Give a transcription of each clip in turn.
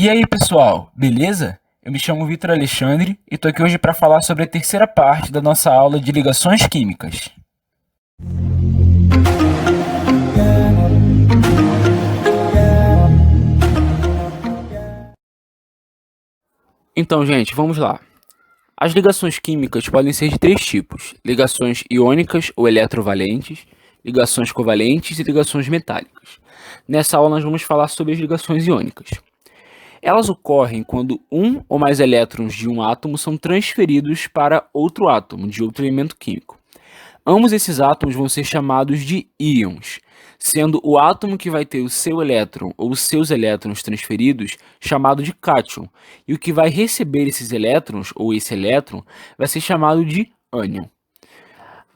E aí, pessoal, beleza? Eu me chamo Vitor Alexandre e tô aqui hoje para falar sobre a terceira parte da nossa aula de ligações químicas. Então, gente, vamos lá. As ligações químicas podem ser de três tipos: ligações iônicas ou eletrovalentes, ligações covalentes e ligações metálicas. Nessa aula nós vamos falar sobre as ligações iônicas. Elas ocorrem quando um ou mais elétrons de um átomo são transferidos para outro átomo de outro elemento químico. Ambos esses átomos vão ser chamados de íons, sendo o átomo que vai ter o seu elétron ou os seus elétrons transferidos chamado de cátion, e o que vai receber esses elétrons ou esse elétron vai ser chamado de ânion.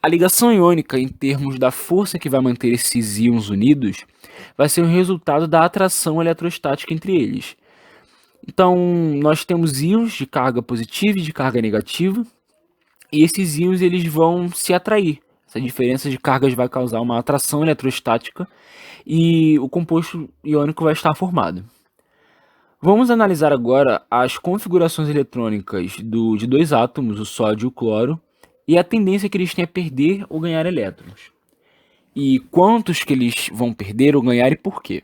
A ligação iônica, em termos da força que vai manter esses íons unidos, vai ser o resultado da atração eletrostática entre eles. Então, nós temos íons de carga positiva e de carga negativa, e esses íons eles vão se atrair. Essa diferença de cargas vai causar uma atração eletrostática e o composto iônico vai estar formado. Vamos analisar agora as configurações eletrônicas de dois átomos, o sódio e o cloro, e a tendência que eles têm a perder ou ganhar elétrons. E quantos que eles vão perder ou ganhar e por quê?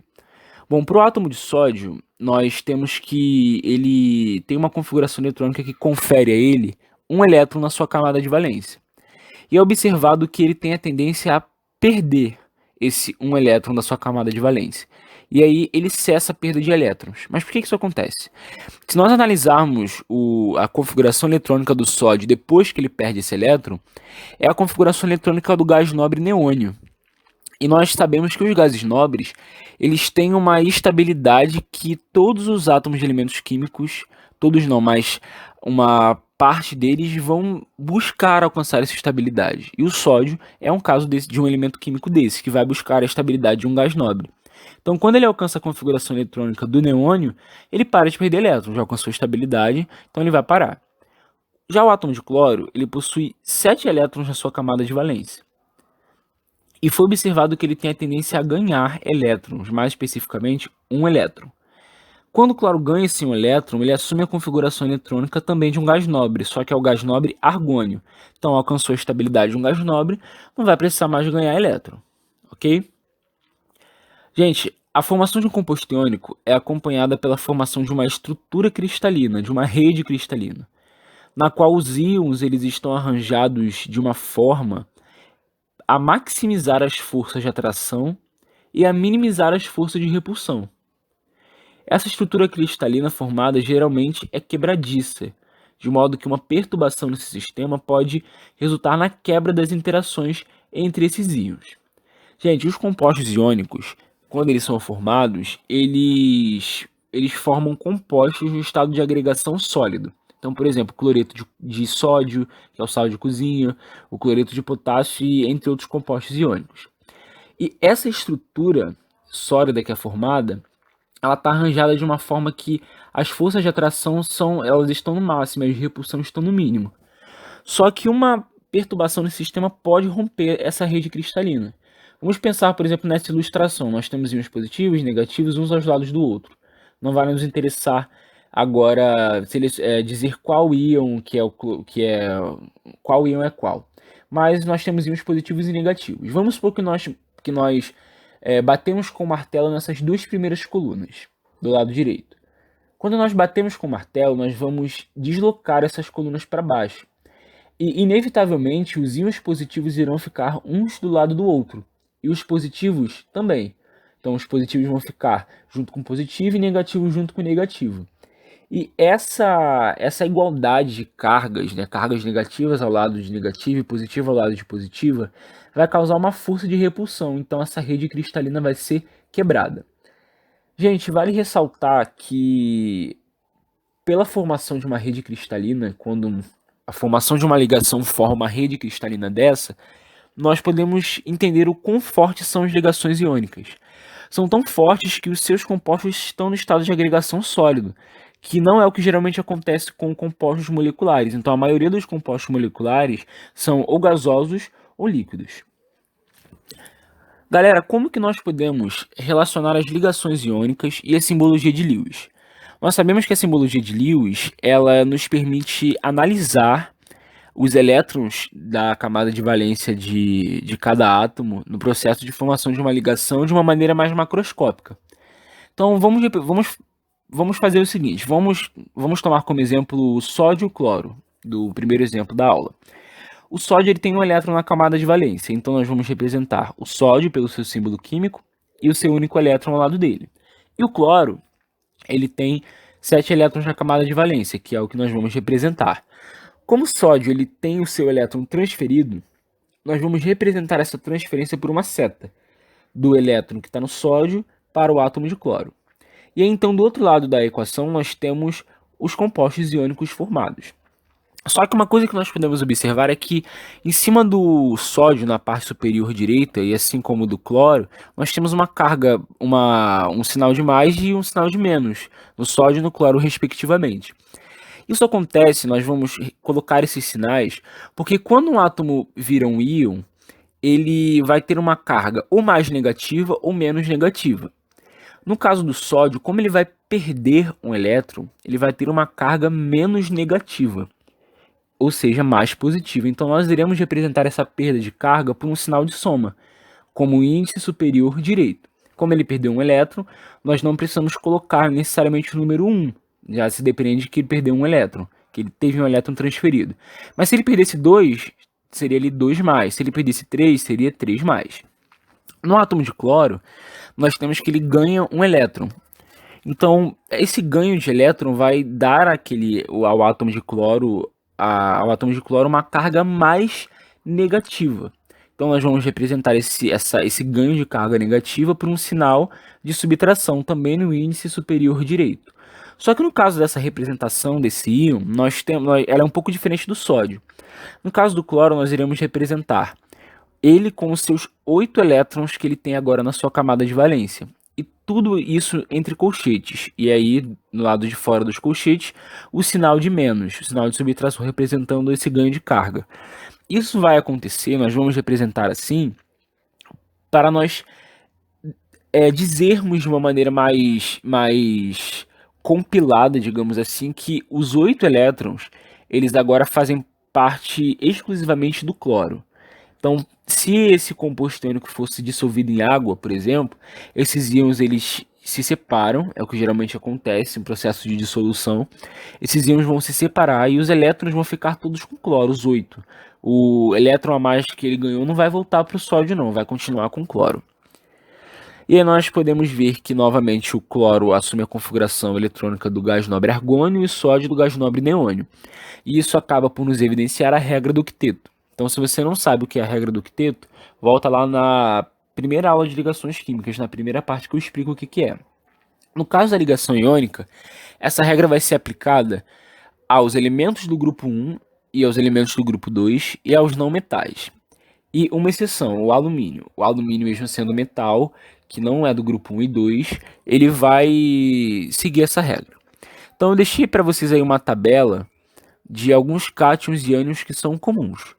Bom, para o átomo de sódio, nós temos que ele tem uma configuração eletrônica que confere a ele um elétron na sua camada de valência. E é observado que ele tem a tendência a perder esse um elétron da sua camada de valência. E aí ele cessa a perda de elétrons. Mas por que isso acontece? Se nós analisarmos a configuração eletrônica do sódio depois que ele perde esse elétron, é a configuração eletrônica do gás nobre neônio. E nós sabemos que os gases nobres, eles têm uma estabilidade que todos os átomos de elementos químicos, todos não, mas uma parte deles vão buscar alcançar essa estabilidade. E o sódio é um caso de um elemento químico desse, que vai buscar a estabilidade de um gás nobre. Então, quando ele alcança a configuração eletrônica do neônio, ele para de perder elétrons, já alcançou estabilidade, então ele vai parar. Já o átomo de cloro, ele possui 7 elétrons na sua camada de valência. E foi observado que ele tem a tendência a ganhar elétrons, mais especificamente um elétron. Quando o cloro ganha esse um elétron, ele assume a configuração eletrônica também de um gás nobre, só que é o gás nobre argônio. Então, alcançou a estabilidade de um gás nobre, não vai precisar mais ganhar elétron, ok? Gente, a formação de um composto iônico é acompanhada pela formação de uma estrutura cristalina, de uma rede cristalina, na qual os íons eles estão arranjados de uma forma a maximizar as forças de atração e a minimizar as forças de repulsão. Essa estrutura cristalina formada geralmente é quebradiça, de modo que uma perturbação nesse sistema pode resultar na quebra das interações entre esses íons. Gente, os compostos iônicos, quando eles são formados, eles formam compostos no estado de agregação sólido. Então, por exemplo, cloreto de sódio, que é o sal de cozinha, o cloreto de potássio, entre outros compostos iônicos. E essa estrutura sólida que é formada, ela está arranjada de uma forma que as forças de atração elas estão no máximo, e as de repulsão estão no mínimo. Só que uma perturbação nesse sistema pode romper essa rede cristalina. Vamos pensar, por exemplo, nessa ilustração. Nós temos íons positivos e negativos uns aos lados do outro. Não vai nos interessar agora dizer qual íon qual íon é qual. Mas nós temos íons positivos e negativos. Vamos supor que nós batemos com o martelo nessas duas primeiras colunas, do lado direito. Quando nós batemos com o martelo, nós vamos deslocar essas colunas para baixo. E, inevitavelmente, os íons positivos irão ficar uns do lado do outro. E os positivos também. Então, os positivos vão ficar junto com o positivo e negativo junto com o negativo. E essa igualdade de cargas, né, cargas negativas ao lado de negativa e positiva ao lado de positiva, vai causar uma força de repulsão. Então, essa rede cristalina vai ser quebrada. Gente, vale ressaltar que pela formação de uma rede cristalina, quando a formação de uma ligação forma uma rede cristalina dessa, nós podemos entender o quão fortes são as ligações iônicas. São tão fortes que os seus compostos estão no estado de agregação sólido, que não é o que geralmente acontece com compostos moleculares. Então, a maioria dos compostos moleculares são ou gasosos ou líquidos. Galera, como que nós podemos relacionar as ligações iônicas e a simbologia de Lewis? Nós sabemos que a simbologia de Lewis, ela nos permite analisar os elétrons da camada de valência de cada átomo no processo de formação de uma ligação de uma maneira mais macroscópica. Então vamos fazer o seguinte, vamos tomar como exemplo o sódio e o cloro, do primeiro exemplo da aula. O sódio ele tem um elétron na camada de valência, então nós vamos representar o sódio pelo seu símbolo químico e o seu único elétron ao lado dele. E o cloro, ele tem 7 elétrons na camada de valência, que é o que nós vamos representar. Como o sódio ele tem o seu elétron transferido, nós vamos representar essa transferência por uma seta do elétron que está no sódio para o átomo de cloro. E aí, então, do outro lado da equação, nós temos os compostos iônicos formados. Só que uma coisa que nós podemos observar é que em cima do sódio, na parte superior direita, e assim como do cloro, nós temos uma carga, um sinal de mais e um sinal de menos, no sódio e no cloro, respectivamente. Isso acontece, nós vamos colocar esses sinais, porque quando um átomo vira um íon, ele vai ter uma carga ou mais negativa ou menos negativa. No caso do sódio, como ele vai perder um elétron, ele vai ter uma carga menos negativa, ou seja, mais positiva. Então nós iremos representar essa perda de carga por um sinal de soma, como o índice superior direito. Como ele perdeu um elétron, nós não precisamos colocar necessariamente o número 1, já se depende de que ele perdeu um elétron, que ele teve um elétron transferido. Mas se ele perdesse 2, seria ali 2 mais. Se ele perdesse 3, seria 3 mais. No átomo de cloro, nós temos que ele ganha um elétron. Então, esse ganho de elétron vai dar ao átomo de cloro uma carga mais negativa. Então, nós vamos representar esse ganho de carga negativa por um sinal de subtração também no índice superior direito. Só que no caso dessa representação desse íon, ela é um pouco diferente do sódio. No caso do cloro, nós iremos representar ele com os seus 8 elétrons que ele tem agora na sua camada de valência. E tudo isso entre colchetes. E aí, no lado de fora dos colchetes, o sinal de menos, o sinal de subtração representando esse ganho de carga. Isso vai acontecer, nós vamos representar assim, para nós dizermos de uma maneira mais compilada, digamos assim, que os 8 elétrons, eles agora fazem parte exclusivamente do cloro. Então, se esse composto iônico fosse dissolvido em água, por exemplo, esses íons eles se separam, é o que geralmente acontece em processo de dissolução. Esses íons vão se separar e os elétrons vão ficar todos com cloro, os 8. O elétron a mais que ele ganhou não vai voltar para o sódio não, vai continuar com cloro. E aí nós podemos ver que novamente o cloro assume a configuração eletrônica do gás nobre argônio e o sódio do gás nobre neônio. E isso acaba por nos evidenciar a regra do octeto. Então, se você não sabe o que é a regra do octeto, volta lá na primeira aula de ligações químicas, na primeira parte que eu explico o que é. No caso da ligação iônica, essa regra vai ser aplicada aos elementos do grupo 1 e aos elementos do grupo 2 e aos não metais. E uma exceção, o alumínio. O alumínio, mesmo sendo metal, que não é do grupo 1 e 2, ele vai seguir essa regra. Então, eu deixei para vocês aí uma tabela de alguns cátions e ânions que são comuns.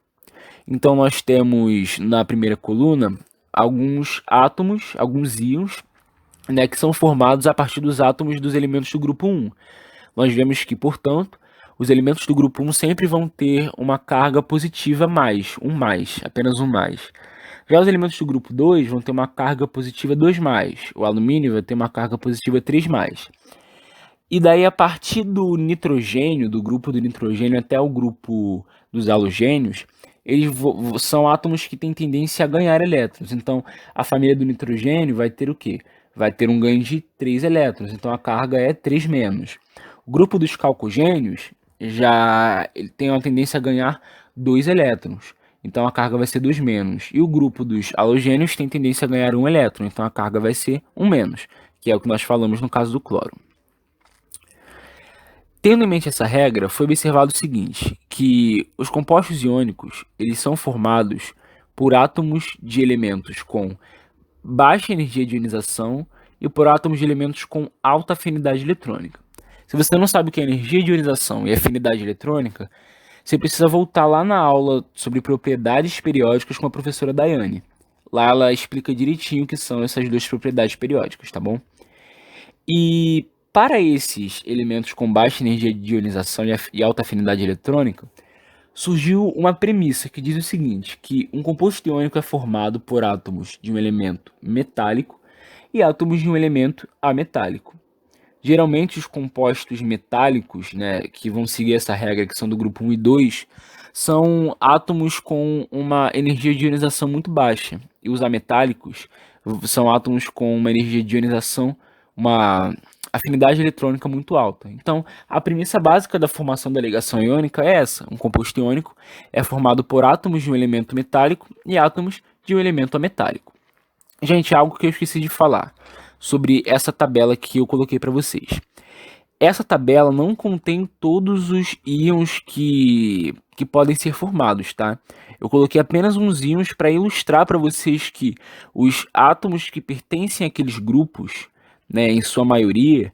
Então, nós temos na primeira coluna alguns átomos, alguns íons, né, que são formados a partir dos átomos dos elementos do grupo 1. Nós vemos que, portanto, os elementos do grupo 1 sempre vão ter uma carga positiva mais, apenas um mais. Já os elementos do grupo 2 vão ter uma carga positiva 2 mais. O alumínio vai ter uma carga positiva 3 mais. E daí, a partir do nitrogênio, do grupo do nitrogênio até o grupo dos halogênios, eles são átomos que têm tendência a ganhar elétrons. Então, a família do nitrogênio vai ter o quê? Vai ter um ganho de 3 elétrons, então a carga é 3 menos. O grupo dos calcogênios ele tem uma tendência a ganhar 2 elétrons, então a carga vai ser 2 menos. E o grupo dos halogênios tem tendência a ganhar 1 elétron, então a carga vai ser 1 menos, que é o que nós falamos no caso do cloro. Tendo em mente essa regra, foi observado o seguinte, que os compostos iônicos eles são formados por átomos de elementos com baixa energia de ionização e por átomos de elementos com alta afinidade eletrônica. Se você não sabe o que é energia de ionização e afinidade eletrônica, você precisa voltar lá na aula sobre propriedades periódicas com a professora Daiane. Lá ela explica direitinho o que são essas duas propriedades periódicas, tá bom? E Para esses elementos com baixa energia de ionização e alta afinidade eletrônica, surgiu uma premissa que diz o seguinte, que um composto iônico é formado por átomos de um elemento metálico e átomos de um elemento ametálico. Geralmente os compostos metálicos, né, que vão seguir essa regra, que são do grupo 1 e 2, são átomos com uma energia de ionização muito baixa. E os ametálicos são átomos com uma energia de ionização, uma afinidade eletrônica muito alta. Então, a premissa básica da formação da ligação iônica é essa. Um composto iônico é formado por átomos de um elemento metálico e átomos de um elemento ametálico. Gente, algo que eu esqueci de falar sobre essa tabela que eu coloquei para vocês. Essa tabela não contém todos os íons que podem ser formados, tá? Eu coloquei apenas uns íons para ilustrar para vocês que os átomos que pertencem àqueles grupos, né, em sua maioria,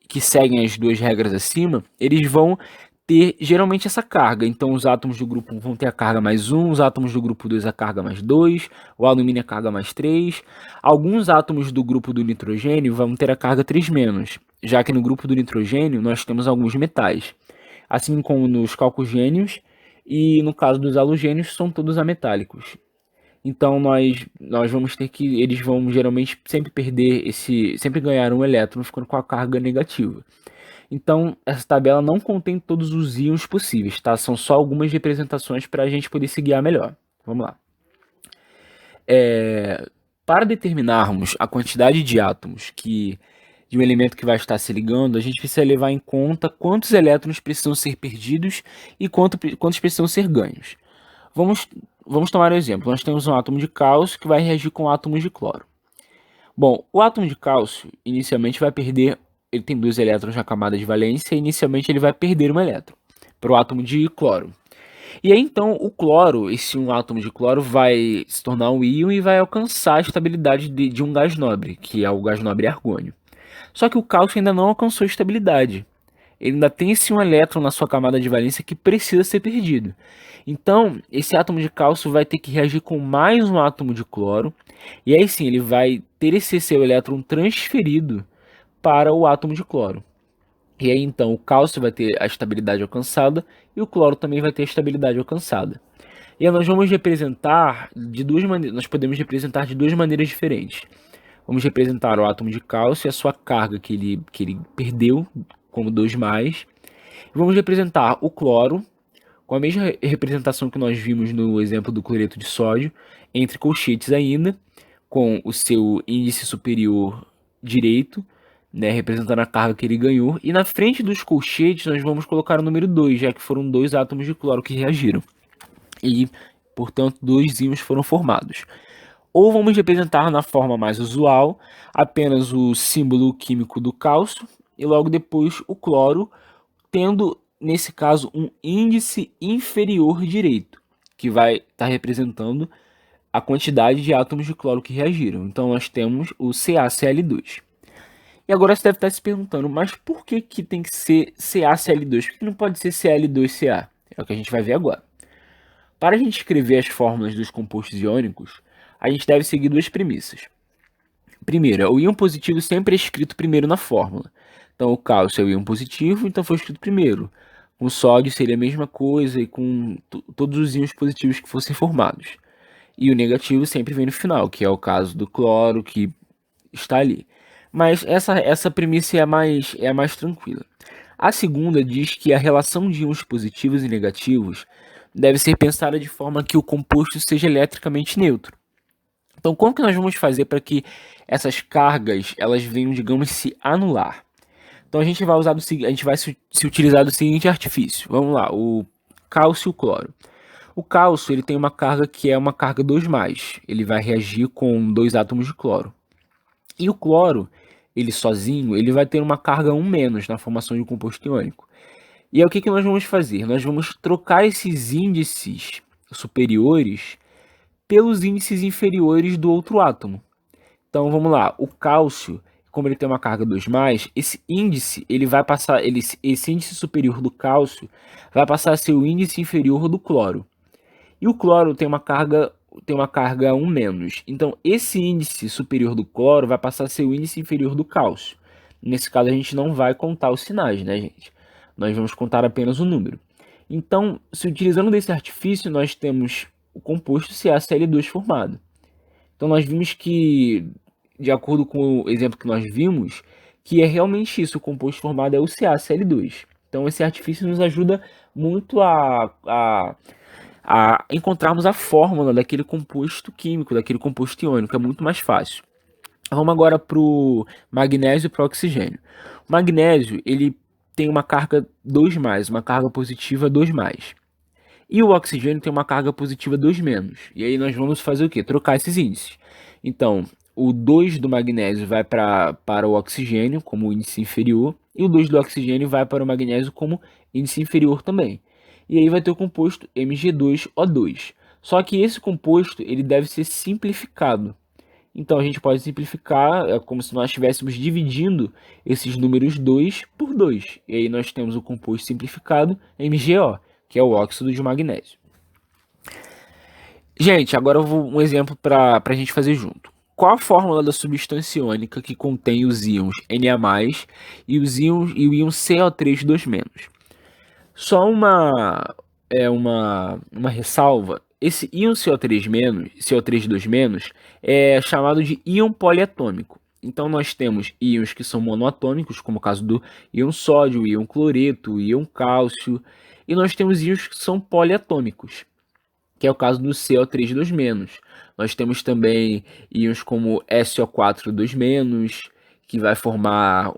que seguem as duas regras acima, eles vão ter geralmente essa carga. Então, os átomos do grupo 1 vão ter a carga mais 1, os átomos do grupo 2 a carga mais 2, o alumínio a carga mais 3. Alguns átomos do grupo do nitrogênio vão ter a carga 3-, já que no grupo do nitrogênio nós temos alguns metais. Assim como nos calcogênios e no caso dos halogênios são todos ametálicos. Então nós vamos ter que, eles vão geralmente sempre sempre ganhar um elétron ficando com a carga negativa. Então, essa tabela não contém todos os íons possíveis, tá? São só algumas representações para a gente poder se guiar melhor. Vamos lá. Para determinarmos a quantidade de átomos de um elemento que vai estar se ligando, a gente precisa levar em conta quantos elétrons precisam ser perdidos e quantos precisam ser ganhos. Vamos tomar um exemplo. Nós temos um átomo de cálcio que vai reagir com átomos de cloro. Bom, o átomo de cálcio inicialmente vai perder, ele tem 2 elétrons na camada de valência, e inicialmente ele vai perder um elétron para o átomo de cloro. E aí então o cloro, um átomo de cloro vai se tornar um íon e vai alcançar a estabilidade de um gás nobre, que é o gás nobre argônio. Só que o cálcio ainda não alcançou estabilidade. Ele ainda tem esse um elétron na sua camada de valência que precisa ser perdido. Então, esse átomo de cálcio vai ter que reagir com mais um átomo de cloro, e aí sim ele vai ter esse seu elétron transferido para o átomo de cloro. E aí então o cálcio vai ter a estabilidade alcançada e o cloro também vai ter a estabilidade alcançada. E aí nós vamos representar de duas maneiras, nós podemos representar de duas maneiras diferentes. Vamos representar o átomo de cálcio e a sua carga que ele perdeu, como 2+. E vamos representar o cloro com a mesma representação que nós vimos no exemplo do cloreto de sódio, entre colchetes ainda, com o seu índice superior direito, né, representando a carga que ele ganhou. E na frente dos colchetes nós vamos colocar o número 2, já que foram 2 átomos de cloro que reagiram. E, portanto, 2 íons foram formados. Ou vamos representar na forma mais usual apenas o símbolo químico do cálcio e logo depois o cloro, tendo nesse caso um índice inferior direito, que vai estar representando a quantidade de átomos de cloro que reagiram. Então nós temos o CaCl2. E agora você deve estar se perguntando, mas por que tem que ser CaCl2? Por que não pode ser Cl2Ca? É o que a gente vai ver agora. Para a gente escrever as fórmulas dos compostos iônicos, a gente deve seguir duas premissas. Primeira, o íon positivo sempre é escrito primeiro na fórmula. Então, o cálcio é o íon positivo, então foi escrito primeiro. Com o sódio seria a mesma coisa e com todos os íons positivos que fossem formados. E o negativo sempre vem no final, que é o caso do cloro, que está ali. Mas essa premissa é a mais tranquila. A segunda diz que a relação de íons positivos e negativos deve ser pensada de forma que o composto seja eletricamente neutro. Então, como que nós vamos fazer para que essas cargas elas venham, digamos, se anular? Então, a gente vai se utilizar do seguinte artifício. Vamos lá, o cálcio e o cloro. O cálcio ele tem uma carga que é uma carga 2+. Ele vai reagir com 2 átomos de cloro. E o cloro, ele sozinho, ele vai ter uma carga 1- na formação de um composto iônico. E aí o que nós vamos fazer? Nós vamos trocar esses índices superiores pelos índices inferiores do outro átomo. Então vamos lá, o cálcio, como ele tem uma carga 2+, esse índice, ele vai passar, esse índice superior do cálcio vai passar a ser o índice inferior do cloro. E o cloro tem uma carga 1-. Então esse índice superior do cloro vai passar a ser o índice inferior do cálcio. Nesse caso, a gente não vai contar os sinais, né, gente? Nós vamos contar apenas o número. Então, se utilizando desse artifício, nós temos o composto CaCl2 formado. Então, nós vimos que, de acordo com o exemplo que nós vimos, que é realmente isso, o composto formado é o CaCl2. Então, esse artifício nos ajuda muito a encontrarmos a fórmula daquele composto químico, daquele composto iônico, é muito mais fácil. Vamos agora para o magnésio e para o oxigênio. O magnésio, ele tem uma carga 2+, uma carga positiva 2+. E o oxigênio tem uma carga positiva 2-. E aí nós vamos fazer o quê? Trocar esses índices. Então, o 2 do magnésio vai para o oxigênio como índice inferior, e o 2 do oxigênio vai para o magnésio como índice inferior também. E aí vai ter o composto Mg2O2. Só que esse composto ele deve ser simplificado. Então a gente pode simplificar, é como se nós estivéssemos dividindo esses números 2 por 2. E aí nós temos o composto simplificado MgO, que é o óxido de magnésio. Gente, agora eu vou um exemplo para a gente fazer junto. Qual a fórmula da substância iônica que contém os íons Na+, e os íons e o íon CO3 2-? Só uma ressalva. Esse íon CO3 2- é chamado de íon poliatômico. Então nós temos íons que são monoatômicos, como o caso do íon sódio, íon cloreto, íon cálcio, e nós temos íons que são poliatômicos, que é o caso do CO3 2-. Nós temos também íons como SO4 2-, que vai formar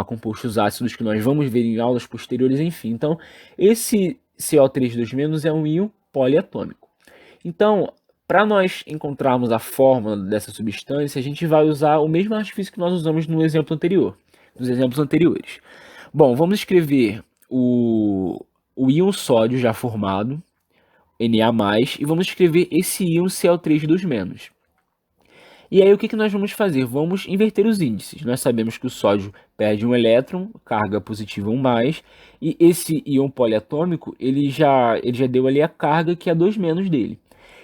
compostos ácidos que nós vamos ver em aulas posteriores, enfim. Então, esse CO3 2- é um íon poliatômico. Então, para nós encontrarmos a fórmula dessa substância, a gente vai usar o mesmo artifício que nós usamos no exemplo anterior, nos exemplos anteriores. Bom, vamos escrever o íon sódio já formado, Na+, e vamos escrever esse íon Cl3 2-. E aí o que nós vamos fazer? Vamos inverter os índices. Nós sabemos que o sódio perde um elétron, carga positiva 1+, e esse íon poliatômico, ele já deu ali a carga que é 2- dele.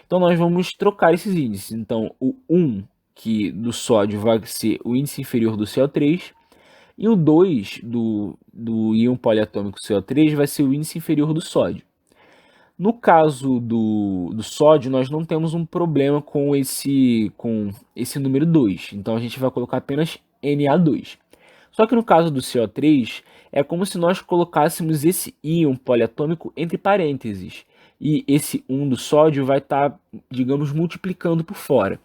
Então nós vamos trocar esses índices. Então o 1 que do sódio vai ser o índice inferior do CO3, e o 2 do íon poliatômico CO3 vai ser o índice inferior do sódio. No caso do sódio, nós não temos um problema com esse número 2. Então a gente vai colocar apenas Na2. Só que no caso do CO3, é como se nós colocássemos esse íon poliatômico entre parênteses. E esse 1 do sódio vai estar, digamos, multiplicando por fora.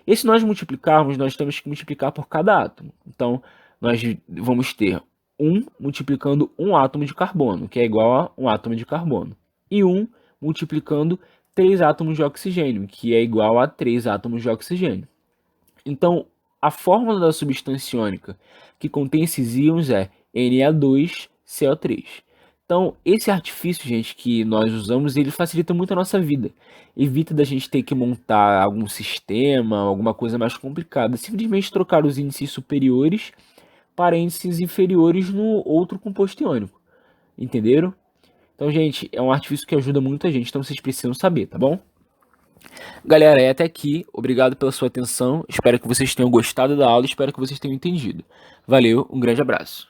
E se nós multiplicarmos, nós temos que multiplicar por cada átomo. Então, nós vamos ter 1 multiplicando um átomo de carbono, que é igual a um átomo de carbono. E 1 multiplicando 3 átomos de oxigênio, que é igual a 3 átomos de oxigênio. Então, a fórmula da substância iônica que contém esses íons é Na2CO3. Então, esse artifício, gente, que nós usamos, ele facilita muito a nossa vida. Evita da gente ter que montar algum sistema, alguma coisa mais complicada. Simplesmente trocar os índices superiores para índices inferiores no outro composto iônico. Entenderam? Então, gente, é um artifício que ajuda muita gente, então vocês precisam saber, tá bom? Galera, é até aqui. Obrigado pela sua atenção. Espero que vocês tenham gostado da aula, espero que vocês tenham entendido. Valeu, um grande abraço.